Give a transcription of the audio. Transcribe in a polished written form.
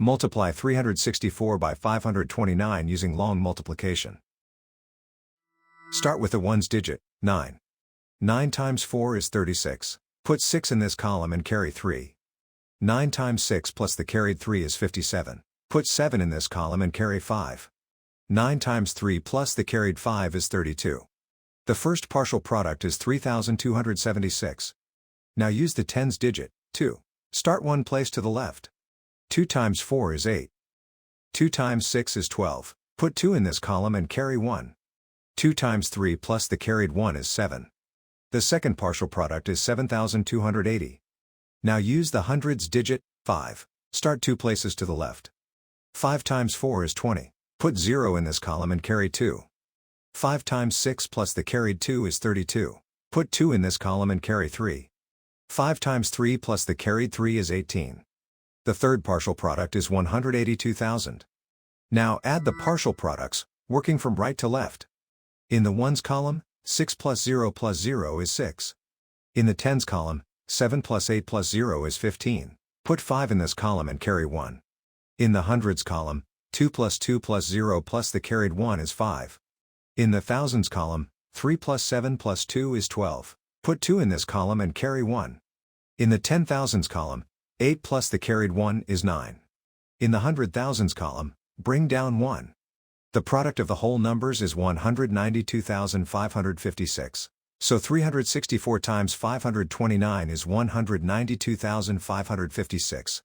Multiply 364 by 529 using long multiplication. Start with the ones digit, 9. 9 times 4 is 36. Put 6 in this column and carry 3. 9 times 6 plus the carried 3 is 57. Put 7 in this column and carry 5. 9 times 3 plus the carried 5 is 32. The first partial product is 3,276. Now use the tens digit, 2. Start one place to the left. 2 times 4 is 8. 2 times 6 is 12. Put 2 in this column and carry 1. 2 times 3 plus the carried 1 is 7. The second partial product is 7,280. Now use the hundreds digit, 5. Start two places to the left. 5 times 4 is 20. Put 0 in this column and carry 2. 5 times 6 plus the carried 2 is 32. Put 2 in this column and carry 3. 5 times 3 plus the carried 3 is 18. The third partial product is 182,000. Now add the partial products, working from right to left. In the ones column, 6 plus 0 is 6. In the tens column, 7 plus 8 plus 0 is 15. Put 5 in this column and carry 1. In the hundreds column, 2 plus 0 plus the carried 1 is 5. In the thousands column, 3 plus 7 plus 2 is 12. Put 2 in this column and carry 1. In the 10,000s column, 8 plus the carried 1 is 9. In the 100,000s column, bring down 1. The product of the whole numbers is 192,556. So 364 times 529 is 192,556.